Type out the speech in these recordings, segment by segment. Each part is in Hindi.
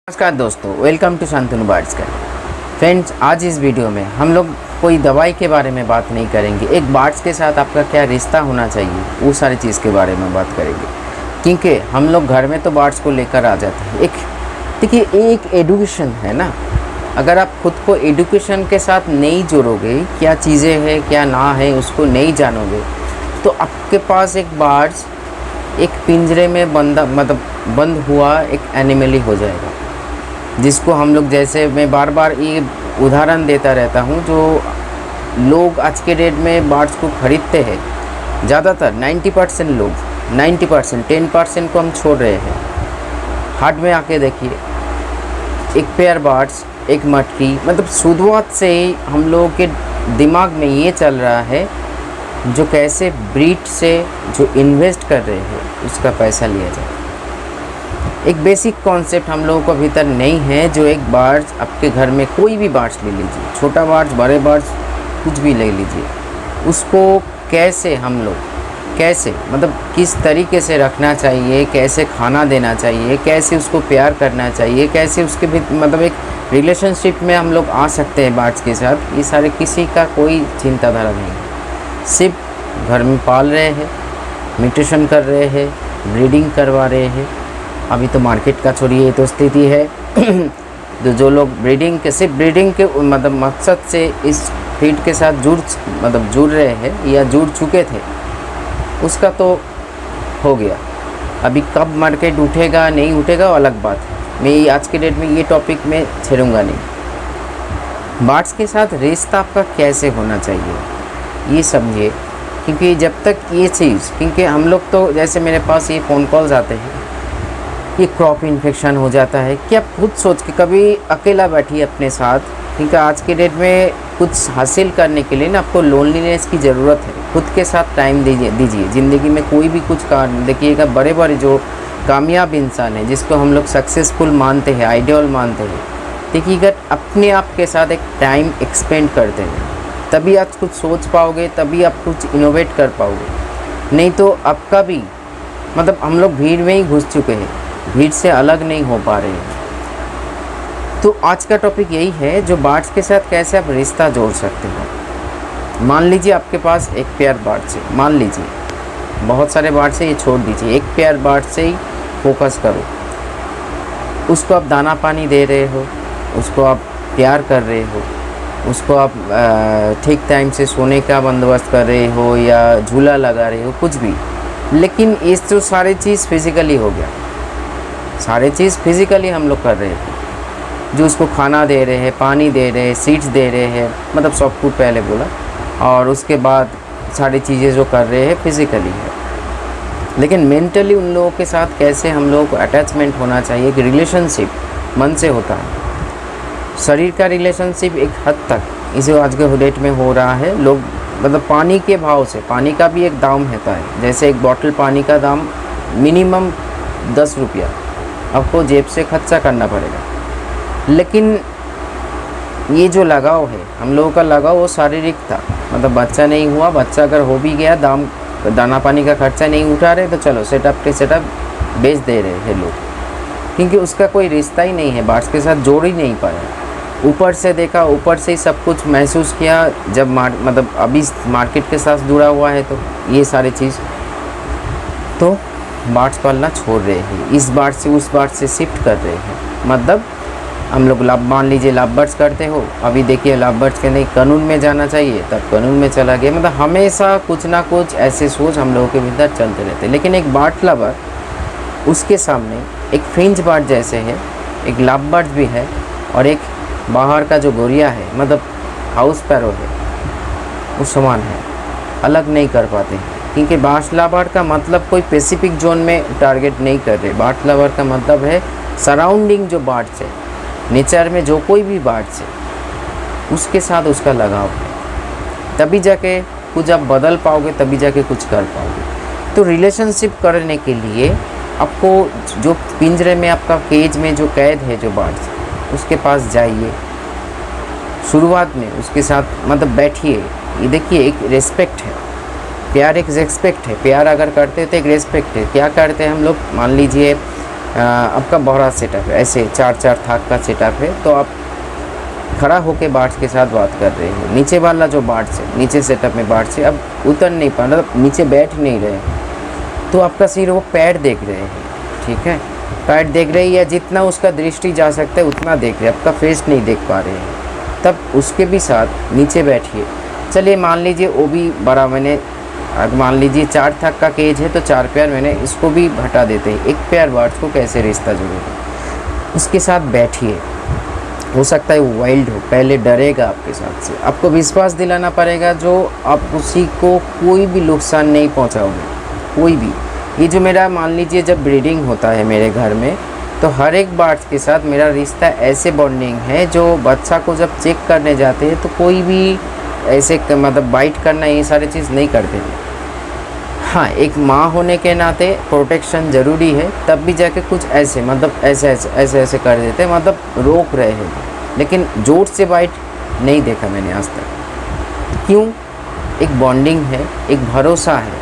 नमस्कार दोस्तों, वेलकम टू शांतनु बर्ड्स का। फ्रेंड्स, आज इस वीडियो में हम लोग कोई दवाई के बारे में बात नहीं करेंगे। एक बर्ड्स के साथ आपका क्या रिश्ता होना चाहिए वो सारी चीज़ के बारे में बात करेंगे, क्योंकि हम लोग घर में तो बर्ड्स को लेकर आ जाते हैं। देखिए, एक एडुकेशन है ना। अगर आप खुद को एडुकेशन के साथ नहीं जोड़ोगे, क्या चीज़ें हैं क्या ना है उसको नहीं जानोगे, तो आपके पास एक बर्ड्स एक पिंजरे में बंद हुआ एक एनिमल ही हो जाएगा, जिसको हम लोग, जैसे मैं बार बार ये उदाहरण देता रहता हूँ, जो लोग आज के डेट में बर्ड्स को ख़रीदते हैं, ज़्यादातर 90% लोग 90% 10% को हम छोड़ रहे हैं। हाट में आके देखिए, एक पेयर बर्ड्स एक मटकी, शुरुआत से ही हम लोगों के दिमाग में ये चल रहा है, जो कैसे ब्रीड से जो इन्वेस्ट कर रहे हैं उसका पैसा लिया जाए। एक बेसिक कॉन्सेप्ट हम लोगों को भीतर नहीं है। जो एक बर्ड्स आपके घर में, कोई भी बर्ड्स ले लीजिए, छोटा बर्ड्स बड़े बर्ड्स कुछ भी ले लीजिए, उसको कैसे हम लोग किस तरीके से रखना चाहिए, कैसे खाना देना चाहिए, कैसे उसको प्यार करना चाहिए, कैसे उसके भी एक रिलेशनशिप में हम लोग आ सकते हैं बर्ड्स के साथ, ये सारे किसी का कोई चिंताधारा नहीं है। सिर्फ घर में पाल रहे हैं, म्यूटेशन कर रहे हैं, ब्रीडिंग करवा रहे हैं। अभी तो मार्केट का छोड़िए, तो स्थिति है जो लोग ब्रीडिंग के मकसद से इस फीड के साथ जुड़ रहे हैं या जुड़ चुके थे, उसका तो हो गया। अभी कब मार्केट उठेगा नहीं उठेगा अलग बात है। मैं आज के डेट में ये टॉपिक में छेड़ूंगा नहीं। बर्ड्स के साथ रिश्ता आपका कैसे होना चाहिए ये समझिए, क्योंकि जब तक ये चीज़, क्योंकि हम लोग तो, जैसे मेरे पास ये फ़ोन कॉल्स आते हैं, ये क्रॉप इन्फेक्शन हो जाता है, कि आप खुद सोच के कभी अकेला बैठिए अपने साथ, क्योंकि आज के डेट में कुछ हासिल करने के लिए ना आपको लोनलीनेस की ज़रूरत है। खुद के साथ टाइम दीजिए। ज़िंदगी में कोई भी कुछ काम देखिएगा, बड़े बड़े जो कामयाब इंसान है, जिसको हम लोग सक्सेसफुल मानते हैं, आइडियल मानते हैं, देखिएगा अपने आप के साथ एक टाइम एक्सपेंड करते हैं, तभी आप कुछ सोच पाओगे, तभी आप कुछ इनोवेट कर पाओगे। नहीं तो आपका भी हम लोग भीड़ में ही घुस चुके हैं, भीड़ से अलग नहीं हो पा रहे हैं। तो आज का टॉपिक यही है, जो बर्ड्स के साथ कैसे आप रिश्ता जोड़ सकते हो। मान लीजिए आपके पास एक पेयर बर्ड्स है, मान लीजिए, बहुत सारे बर्ड्स है ये छोड़ दीजिए, एक पेयर बर्ड से ही फोकस करो। उसको आप दाना पानी दे रहे हो, उसको आप प्यार कर रहे हो, उसको आप ठीक टाइम से सोने का बंदोबस्त कर रहे हो या झूला लगा रहे हो, कुछ भी। लेकिन इस जो सारी चीज़ फिज़िकली हो गया, सारे चीज़ फिज़िकली हम लोग कर रहे हैं, जो उसको खाना दे रहे हैं, पानी दे रहे हैं, सीड्स दे रहे हैं, सब कुछ पहले बोला, और उसके बाद सारी चीज़ें जो कर रहे हैं फिज़िकली है। लेकिन मेंटली उन लोगों के साथ कैसे हम लोगों को अटैचमेंट होना चाहिए, कि रिलेशनशिप मन से होता है। शरीर का रिलेशनशिप एक हद तक इसे आज के डेट में हो रहा है। लोग पानी के भाव से, पानी का भी एक दाम होता है, जैसे एक बॉटल पानी का दाम मिनिमम 10 रुपया आपको जेब से खर्चा करना पड़ेगा। लेकिन ये जो लगाव है, हम लोगों का लगाव वो शारीरिक था, बच्चा नहीं हुआ, बच्चा अगर हो भी गया, दाना पानी का खर्चा नहीं उठा रहे, तो चलो सेटअप बेच दे रहे हैं लोग, क्योंकि उसका कोई रिश्ता ही नहीं है, बर्ड्स के साथ जोड़ ही नहीं पाया। ऊपर से देखा, ऊपर से ही सब कुछ महसूस किया, जब अभी मार्केट के साथ जुड़ा हुआ है, तो ये सारी चीज़ तो बर्ड्स पालना छोड़ रहे हैं, इस बर्ड से उस बर्ड से शिफ्ट कर रहे हैं। हम लोग मान लीजिए लव बर्ड्स करते हो, अभी देखिए लव बर्ड्स के नहीं कानून में जाना चाहिए, तब कानून में चला गया। हमेशा कुछ ना कुछ ऐसे सोच हम लोगों के भीतर चलते रहते हैं। लेकिन एक बर्ड लवर, उसके सामने एक फिंच बर्ड जैसे है, एक लव बर्ड भी है, और एक बाहर का जो गोरिया है, हाउस पैरो है, उस समान है, अलग नहीं कर पाते हैं। क्योंकि बर्ड लवर का मतलब कोई स्पेसिफिक जोन में टारगेट नहीं कर रहे। बर्ड लवर का मतलब है सराउंडिंग जो बर्ड्स है, नेचर में जो कोई भी बर्ड्स है, उसके साथ उसका लगाव है, तभी जाके कुछ आप बदल पाओगे, तभी जाके कुछ कर पाओगे। तो रिलेशनशिप करने के लिए आपको जो पिंजरे में, आपका केज में जो कैद है जो बर्ड्स, उसके पास जाइए, शुरुआत में उसके साथ बैठिए। ये देखिए, एक रेस्पेक्ट है, प्यार एक रेस्पेक्ट है। प्यार अगर करते तो एक रेस्पेक्ट है। क्या करते हैं हम लोग, मान लीजिए आपका बड़ा सेटअप है, ऐसे 4-4 थाक का सेटअप है, तो आप खड़ा होके बार्ड्स के साथ बात कर रहे हैं। नीचे वाला जो बार्ड्स है, नीचे सेटअप में बार्ड्स है, अब उतर नहीं पा रहा, मतलब नीचे बैठ नहीं रहे, तो आपका सिर वो पैर देख रहे हैं, ठीक है, पैर देख रहे हैं, या जितना उसका दृष्टि जा सकता है उतना देख रहे हैं, आपका फेस नहीं देख पा रहे हैं। तब उसके भी साथ नीचे बैठिए। चलिए मान लीजिए वो भी बड़ा, मैंने अब मान लीजिए 4 थाक का केज है तो 4 पेयर मैंने इसको भी हटा देते हैं, 1 पेयर बार्ड्स को कैसे रिश्ता जुड़ेगा, उसके साथ बैठिए। हो सकता है वो वाइल्ड हो, पहले डरेगा आपके साथ से, आपको विश्वास दिलाना पड़ेगा जो आप उसी को कोई भी नुकसान नहीं पहुंचाओगे, कोई भी। ये जो मेरा मान लीजिए जब ब्रीडिंग होता है मेरे घर में, तो हर एक बार्ड्स के साथ मेरा रिश्ता ऐसे बॉन्डिंग है, जो बच्चा को जब चेक करने जाते हैं तो कोई भी ऐसे मतलब बाइट करना ये सारी चीज़ नहीं करते थे। हाँ, एक माँ होने के नाते प्रोटेक्शन ज़रूरी है, तब भी जाके कुछ ऐसे मतलब ऐसे कर देते, मतलब रोक रहे हैं, लेकिन जोर से बाइट नहीं देखा मैंने आज तक। क्यों? एक बॉन्डिंग है, एक भरोसा है,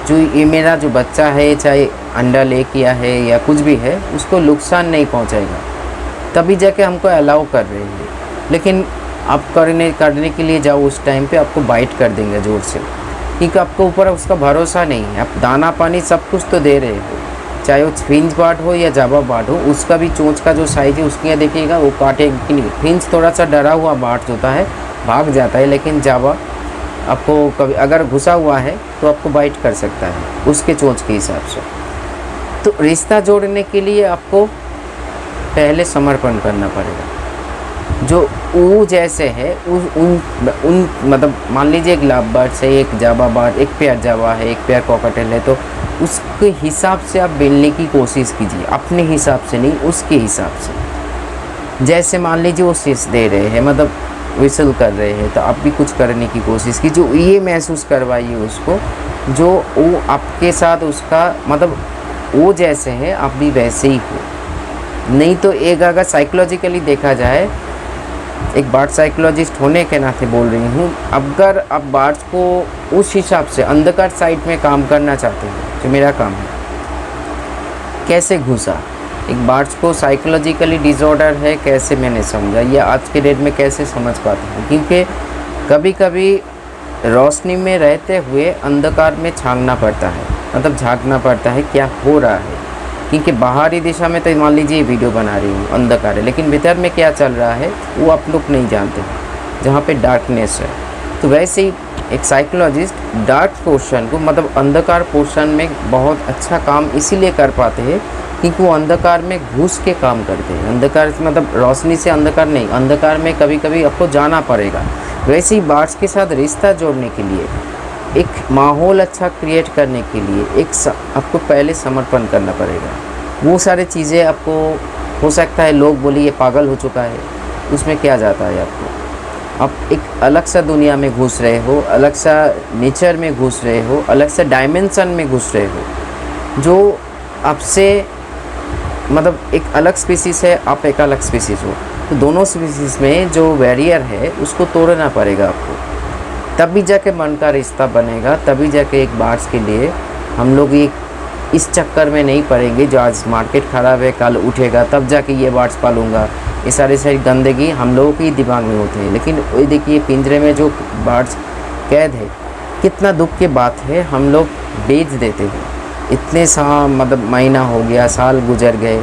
जो ये मेरा जो बच्चा है, चाहे अंडा ले किया है या कुछ भी है, उसको नुकसान नहीं पहुंचाएगा, तभी जाके हमको अलाउ कर रहे हैं। लेकिन आप करने के लिए जाओ, उस टाइम पे आपको बाइट कर देंगे ज़ोर से, क्योंकि आपको ऊपर उसका भरोसा नहीं है। आप दाना पानी सब कुछ तो दे रहे हो, चाहे वो फिंच बार्ड हो या जावा बार्ड हो, उसका भी चोंच का जो साइज़ है उसके यहाँ देखिएगा, वो काटेगा कि नहीं। फिंच थोड़ा सा डरा हुआ बार्ड होता है, भाग जाता है, लेकिन जावा आपको कभी अगर घुसा हुआ है तो आपको बाइट कर सकता है उसके चोंच के हिसाब से। तो रिश्ता जोड़ने के लिए आपको पहले समर्पण करना पड़ेगा। जो वो जैसे है उन मतलब मान लीजिए एक लाभ बर्ड से, एक जावा बर्ड, एक पेयर जावा है, एक पेयर कॉकटेल है, तो उसके हिसाब से आप बेलने की कोशिश कीजिए, अपने हिसाब से नहीं, उसके हिसाब से। जैसे मान लीजिए वो शीश दे रहे हैं, मतलब विसल कर रहे हैं, तो आप भी कुछ करने की कोशिश कीजिए, ये महसूस करवाइए उसको जो वो आपके साथ उसका मतलब वो जैसे है आप भी वैसे ही हो। नहीं तो एक अगर साइकोलॉजिकली देखा जाए, एक बर्ड साइकोलॉजिस्ट होने के नाते बोल रही हूँ, अगर आप बर्ड्स को उस हिसाब से अंधकार साइड में काम करना चाहते हैं, जो मेरा काम है, कैसे घुसा एक बर्ड्स को साइकोलॉजिकली डिसऑर्डर है, कैसे मैंने समझा, या आज के डेट में कैसे समझ पाता हूँ, क्योंकि कभी कभी रोशनी में रहते हुए अंधकार में झांकना पड़ता है, मतलब झांकना पड़ता है क्या हो रहा है, क्योंकि बाहरी दिशा में तो मान लीजिए वीडियो बना रही हूँ, अंधकार है, लेकिन भीतर में क्या चल रहा है वो आप लोग नहीं जानते, जहाँ पे डार्कनेस है। तो वैसे ही एक साइकोलॉजिस्ट डार्क पोर्शन को, मतलब अंधकार पोर्शन में बहुत अच्छा काम इसीलिए कर पाते हैं क्योंकि वो अंधकार में घुस के काम करते हैं। अंधकार मतलब रोशनी से अंधकार नहीं, अंधकार में कभी कभी आपको जाना पड़ेगा। वैसे ही बर्ड्स के साथ रिश्ता जोड़ने के लिए, एक माहौल अच्छा क्रिएट करने के लिए आपको पहले समर्पण करना पड़ेगा। वो सारी चीज़ें आपको हो सकता है लोग बोले ये पागल हो चुका है, उसमें क्या जाता है आपको। आप एक अलग सा दुनिया में घुस रहे हो, अलग सा नेचर में घुस रहे हो, अलग सा डायमेंशन में घुस रहे हो, जो आपसे मतलब एक अलग स्पीसीज़ है, आप एक अलग स्पीसीज़ हो, तो दोनों स्पीसीज़ में जो बैरियर है उसको तोड़ना पड़ेगा आपको, तभी जाके मन का रिश्ता बनेगा। तभी जाके एक बर्ड्स के लिए हम लोग एक इस चक्कर में नहीं पड़ेंगे जो आज मार्केट ख़राब है कल उठेगा तब जाके ये बर्ड्स पालूंगा, ये सारी गंदगी हम लोगों के दिमाग में होते हैं। लेकिन वही देखिए पिंजरे में जो बर्ड्स कैद है, कितना दुख की बात है, हम लोग बेच देते हैं। इतने मतलब महीना हो गया, साल गुजर गए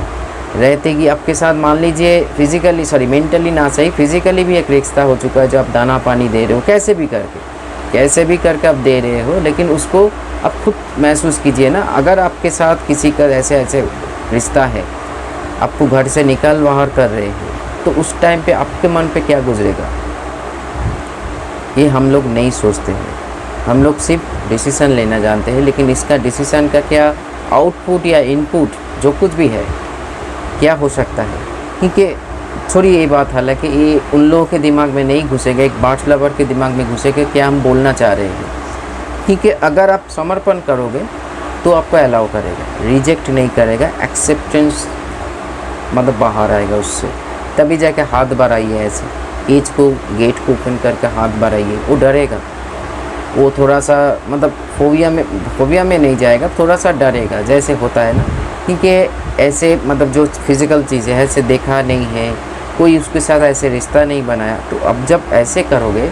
रहते कि आपके साथ मान लीजिए फिज़िकली मेंटली ना सही, फिज़िकली भी एक रिश्ता हो चुका है, जो आप दाना पानी दे रहे हो कैसे भी करके आप दे रहे हो, लेकिन उसको आप खुद महसूस कीजिए ना। अगर आपके साथ किसी का ऐसे रिश्ता है, आपको घर से निकल बाहर कर रहे हो, तो उस टाइम पे आपके मन पे क्या गुजरेगा, ये हम लोग नहीं सोचते हैं। हम लोग सिर्फ डिसीज़न लेना जानते हैं, लेकिन इसका डिसीज़न का क्या आउटपुट या इनपुट जो कुछ भी है क्या हो सकता है, क्योंकि छोड़िए ये बात, हालांकि ये उन लोगों के दिमाग में नहीं घुसेगा, एक बर्ड्स लवर के दिमाग में घुसेगा क्या हम बोलना चाह रहे हैं। क्योंकि अगर आप समर्पण करोगे तो आपको अलाउ करेगा, रिजेक्ट नहीं करेगा, एक्सेप्टेंस मतलब बाहर आएगा उससे। तभी जाके हाथ बढ़ाइए, ऐसे केज को गेट को ओपन करके हाथ बढ़ाइए, वो डरेगा, वो थोड़ा सा मतलब फोबिया में नहीं जाएगा, थोड़ा सा डरेगा, जैसे होता है ना, क्योंकि ऐसे मतलब जो फिज़िकल चीज़ें हैं ऐसे देखा नहीं है, कोई उसके साथ ऐसे रिश्ता नहीं बनाया। तो अब जब ऐसे करोगे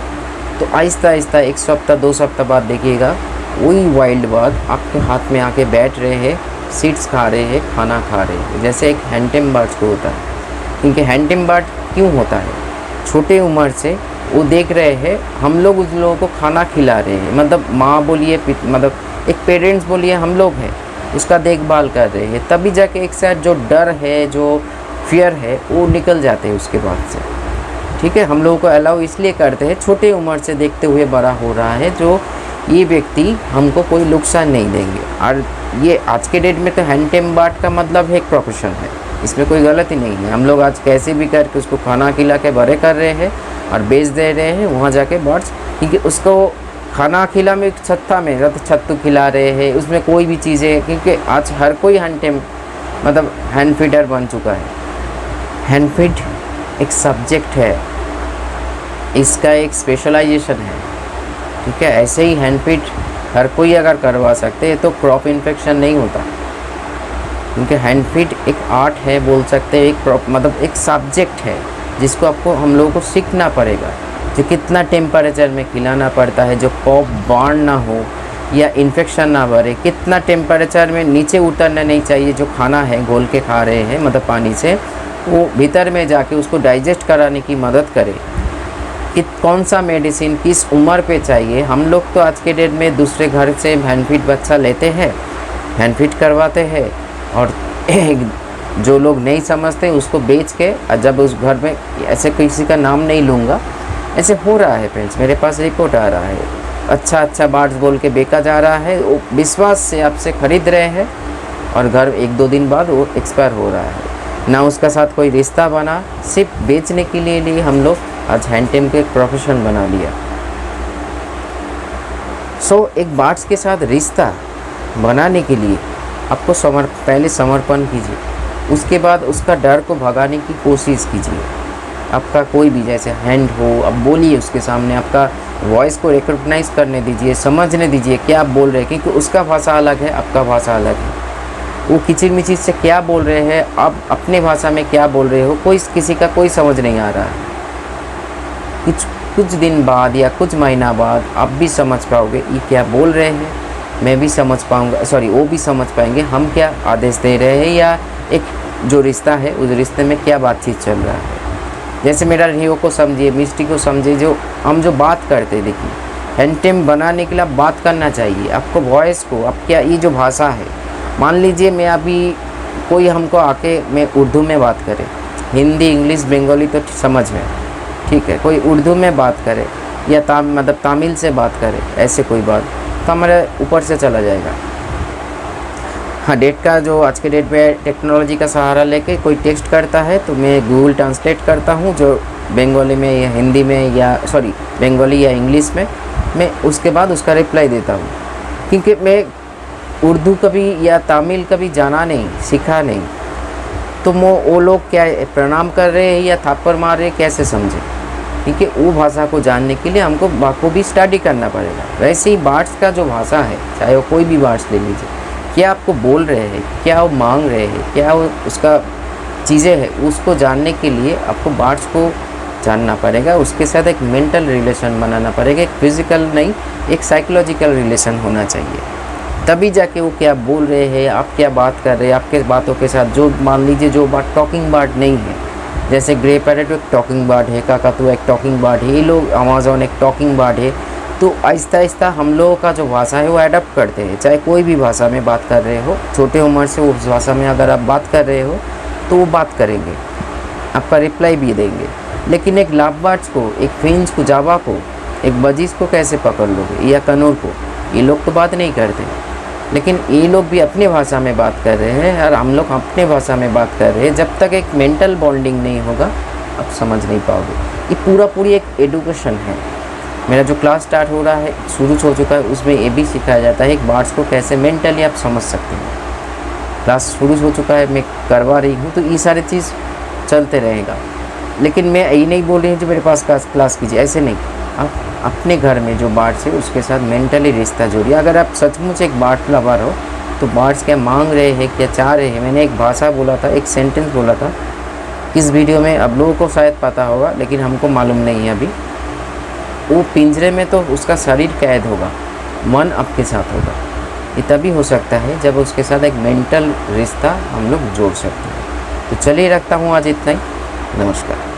तो आहिस्ता आहिस्ता 1 सप्ताह 2 सप्ताह बाद देखिएगा वही वाइल्ड बाग आपके हाथ में आके बैठ रहे हैं, सीड्स खा रहे हैं, खाना खा रहे हैं, जैसे एक हैंडटेम बर्ड्स को होता है। क्योंकि हैंडटेम बर्ड क्यों होता है, छोटे उम्र से वो देख रहे हैं हम लोग उस लोगों को खाना खिला रहे हैं, मतलब माँ बोलिए मतलब एक पेरेंट्स बोलिए हम लोग हैं, उसका देखभाल कर रहे हैं, तभी जाके एक साथ जो डर है, जो फियर है, वो निकल जाते हैं उसके बाद से। ठीक है, हम लोगों को अलाउ इसलिए करते हैं, छोटे उम्र से देखते हुए बड़ा हो रहा है, जो ये व्यक्ति हमको कोई नुकसान नहीं देंगे। और ये आज के डेट में तो हैंडटेम बर्ड का मतलब है एक प्रोफेशन है, इसमें कोई गलती नहीं है। हम लोग आज कैसे भी करके उसको खाना खिला के बड़े कर रहे हैं और बेच दे रहे हैं वहाँ जाके बर्ड्स, क्योंकि उसको खाना खिला में छत्ता में तो छत्तू खिला रहे हैं, उसमें कोई भी चीज़ें, क्योंकि आज हर कोई हैंडटेम मतलब हैंड फीडर बन चुका है। हैंड फीड एक सब्जेक्ट है, इसका एक स्पेशलाइजेशन है। ठीक है, ऐसे ही हैंड फीड हर कोई अगर करवा सकते हैं तो क्रॉप इन्फेक्शन नहीं होता, क्योंकि हैंड फीड एक आर्ट है, बोल सकते हैं एक मतलब एक सब्जेक्ट है जिसको आपको हम लोगों को सीखना पड़ेगा, जो कितना टेम्परेचर में खिलाना पड़ता है, जो कॉप बार्न ना हो या इन्फेक्शन ना बढ़े, कितना टेम्परेचर में नीचे उतरना नहीं चाहिए, जो खाना है घोल के खा रहे हैं मतलब पानी से, वो भीतर में जाके उसको डाइजेस्ट कराने की मदद करे, कि कौन सा मेडिसिन किस उम्र पे चाहिए। हम लोग तो आज के डेट में दूसरे घर से हैंड फीड बच्चा लेते हैं, हैंड फीड करवाते हैं, और जो लोग नहीं समझते उसको बेच के, जब उस घर में, ऐसे किसी का नाम नहीं लूँगा, ऐसे हो रहा है फ्रेंड्स, मेरे पास रिपोर्ट आ रहा है, अच्छा बर्ड्स बोल के बेचा जा रहा है, वो विश्वास से आपसे ख़रीद रहे हैं और घर 1-2 दिन बाद वो एक्सपायर हो रहा है, ना उसका साथ कोई रिश्ता बना, सिर्फ बेचने के लिए हम लोग आज हैंडटेम को एक प्रोफेशन बना लिया। एक बर्ड्स के साथ रिश्ता बनाने के लिए आपको पहले समर्पण कीजिए, उसके बाद उसका डर को भगाने की कोशिश कीजिए। आपका कोई भी जैसे हैंड हो, अब बोलिए उसके सामने, आपका वॉइस को रिकॉग्नाइज करने दीजिए, समझने दीजिए क्या आप बोल रहे हैं, क्योंकि उसका भाषा अलग है, आपका भाषा अलग है। वो किचिर मिचिर से क्या बोल रहे हैं, आप अपने भाषा में क्या बोल रहे हो, किसी का कोई समझ नहीं आ रहा है। कुछ दिन बाद या कुछ महीना बाद आप भी समझ पाओगे ये क्या बोल रहे हैं, मैं भी समझ पाऊँगा, वो भी समझ पाएंगे हम क्या आदेश दे रहे हैं, या एक जो रिश्ता है उस रिश्ते में क्या बातचीत चल रहा है। जैसे मेरा रियो को समझिए, मिस्टी को समझिए, जो हम जो बात करते, देखिए हैंडटेम बनाने के लिए आप बात करना चाहिए, आपको वॉइस को, आप क्या ये जो भाषा है, मान लीजिए मैं अभी कोई हमको आके मैं उर्दू में बात करे, हिंदी इंग्लिश बंगाली तो समझ में, ठीक है, कोई उर्दू में बात करे या मतलब तमिल से बात करे, ऐसे कोई बात, तो हमारे ऊपर से चला जाएगा। हाँ, डेट का जो आज के डेट में टेक्नोलॉजी का सहारा लेके कोई टेक्स्ट करता है तो मैं गूगल ट्रांसलेट करता हूँ, जो बंगाली में या हिंदी में या बंगाली या इंग्लिश में, मैं उसके बाद उसका रिप्लाई देता हूँ, क्योंकि मैं उर्दू कभी या तमिल कभी जाना नहीं, सीखा नहीं, तो वो लोग क्या प्रणाम कर रहे हैं या थप्पड़ मार रहे हैं कैसे समझे, क्योंकि वो भाषा को जानने के लिए हमको बखूबी स्टडी करना पड़ेगा। वैसे ही बर्ड्स का जो भाषा है, चाहे वो कोई भी बर्ड्स ले लीजिए, क्या आपको बोल रहे हैं, क्या वो मांग रहे हैं, क्या वो उसका चीज़ें है, उसको जानने के लिए आपको बर्ड्स को जानना पड़ेगा, उसके साथ एक मेंटल रिलेशन बनाना पड़ेगा, एक फिज़िकल नहीं, एक साइकोलॉजिकल रिलेशन होना चाहिए, तभी जाके वो क्या बोल रहे हैं, आप क्या बात कर रहे हैं, आपके बातों के साथ, जो मान लीजिए जो बात टॉकिंग बर्ड नहीं है, जैसे ग्रे पैरेट एक टॉकिंग बर्ड है, काकातू एक टॉकिंग बर्ड है, ये लोग अमेज़न एक टॉकिंग बर्ड है, तो आहिस्ता आहिस्ता हम लोगों का जो भाषा है वो अडॉप्ट करते हैं। चाहे कोई भी भाषा में बात कर रहे हो, छोटे उम्र से उस भाषा में अगर आप बात कर रहे हो तो वो बात करेंगे, आपका रिप्लाई भी देंगे। लेकिन एक लव बर्ड्स को, एक फिंच को, जावा को, एक बजीज को कैसे पकड़ लोगे, या कनूर को, ये लोग तो बात नहीं करते, लेकिन ये लोग भी अपनी भाषा में बात कर रहे हैं और हम लोग अपने भाषा में बात कर रहे हैं। जब तक एक मेंटल बॉन्डिंग नहीं होगा आप समझ नहीं पाओगे। ये पूरी एक एडुकेशन है। मेरा जो क्लास स्टार्ट हो रहा है, शुरू हो चुका है, उसमें ये भी सिखाया जाता है एक बर्ड्स को कैसे मेंटली आप समझ सकते हैं। क्लास शुरू हो चुका है, मैं करवा रही हूँ, तो ये सारी चीज़ चलते रहेगा। लेकिन मैं यही नहीं बोल रही हूँ जो मेरे पास क्लास कीजिए, ऐसे नहीं। आप अपने घर में जो बर्ड्स है उसके साथ मेंटली रिश्ता जोड़िए। अगर आप सचमुच एक बर्ड लवर हो तो बर्ड्स क्या मांग रहे हैं, क्या चाह रहे हैं। मैंने एक भाषा बोला था, एक सेंटेंस बोला था इस वीडियो में, अब लोगों को शायद पता होगा लेकिन हमको मालूम नहीं है अभी। वो पिंजरे में तो उसका शरीर कैद होगा, मन आपके साथ होगा। ये तभी हो सकता है जब उसके साथ एक मेंटल रिश्ता हम लोग जोड़ सकते हैं। तो चलिए रखता हूँ आज इतना ही। नमस्कार।